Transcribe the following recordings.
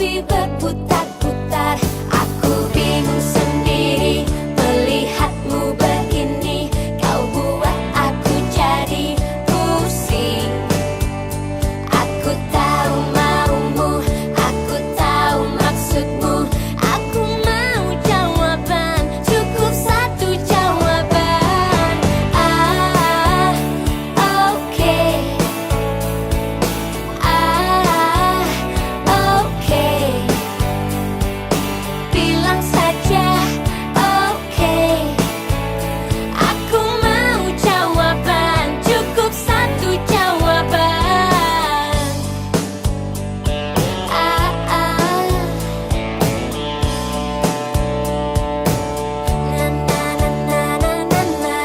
bumi berputar-putar. Aku bingung sendiri melihatmu begini. Kau buat aku jadi pusing. Aku tahu maumu, aku tahu maksudmu. Aku mau jawaban, cukup satu jawaban. Oke. Oke. Bilang saja oke. Aku mau jawaban, cukup satu jawaban. Na na na na na na na.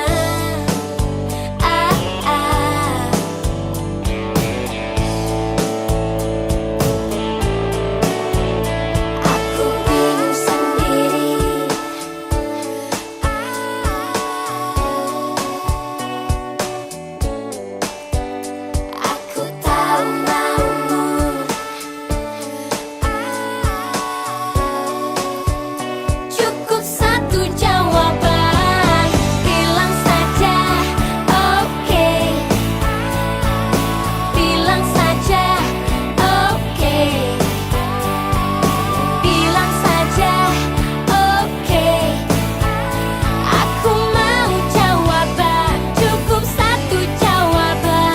Aku bingung sendiri. Aku tahu maumu. Cukup satu jawaban. Bilang saja oke. Bilang saja oke. Bilang saja oke. Aku mau jawaban, cukup satu jawaban.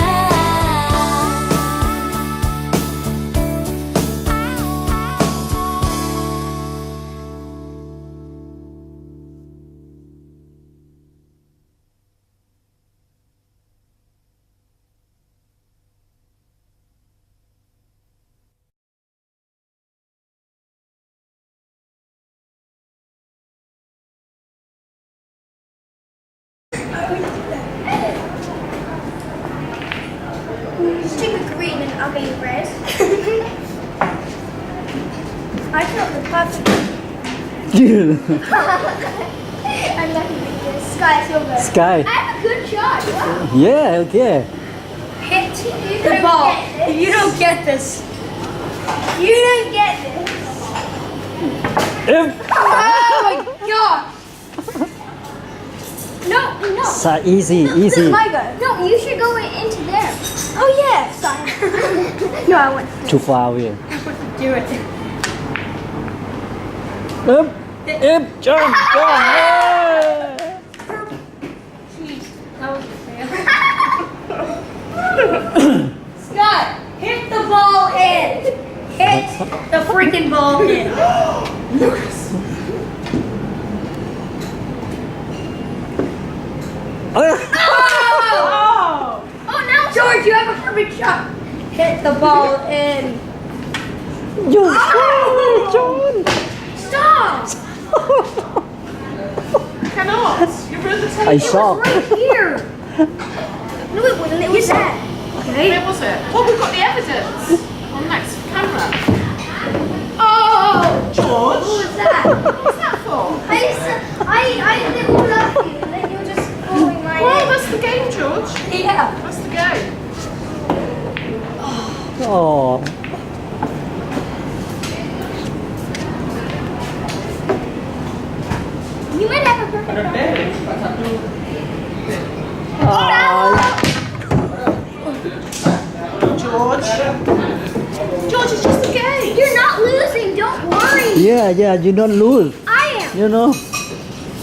Stick with green and I'll get you red. I felt the perfect. I'm lucky with this. Sky, it's your go. Sky. I have a good shot. Wow. Yeah, okay. Hit the ball. You don't get this. You don't get this. If Oh my god. No, no. easy, This easy. is my go. No, you should go into there. Oh yeah, sorry. No, I want to Too far away. do it. If jump, jump. Jeez, that was a fail. Scott, hit the ball in. Hit the freaking ball in. Oh! Oh, now George, you have a perfect shot. Hit the ball in. You John. Stop! Cannot. You ruined the tape. I saw. Right here. No, it wasn't. It was that. Okay. Where was it? Well, we've got the evidence on next camera. Oh! George, What was that? what's that for? I did all love you, and then you were just calling my Well, name. that's the game, George. Yeah. That's the game. Oh. You might have a perfect George. George, it's just a game. You're not losing, don't worry. Yeah, you don't lose. I am. You know,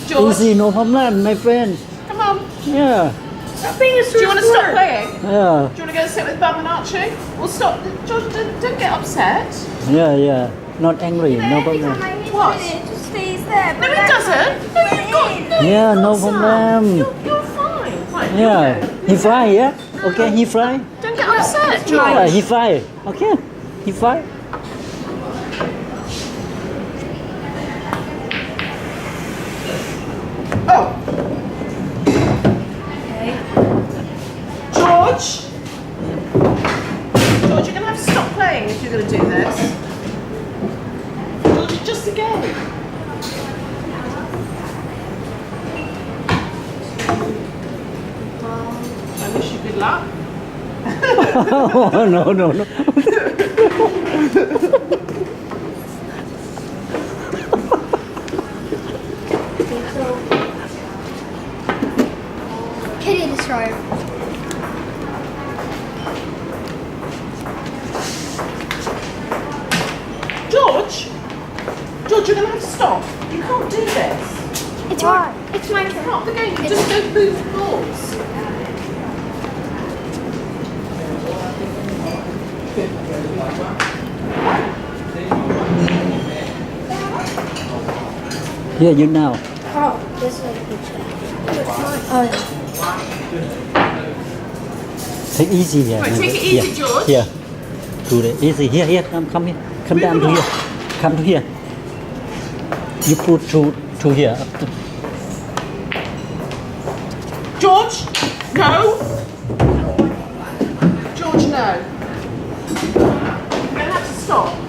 George, easy, no problem, my friend. come on. Yeah, Stop being a Do you want to stop playing? yeah, Do you want to go sit with Bum and Archie? Well, stop. George, don't get upset. yeah. Not angry, no Every problem. time I hit What? it, it just stays there. No, it doesn't. No, you've got. No, Yeah, you've no got some. problem. You're fine. Right, Yeah, here we go. he fly, yeah? Okay, he fly. Don't get upset, George. Yeah, he fly. Okay, he fly. Oh. George. George, you're going to have to stop playing if you're going to do this. George, it's just a game. I wish you good luck. Oh, no. George, you're going to have to stop. You can't do this. It's hard. It's my It's turn. not the game. You just don't move the balls. Here, you now. Oh, this is a picture. Oh, yeah. Take easy here. Right, take it easy, Here. George. Here. Do the easy. Here, come here. Come Move down to along. here. Come to here. You put to here. George, no. George, no. You're going to have to stop.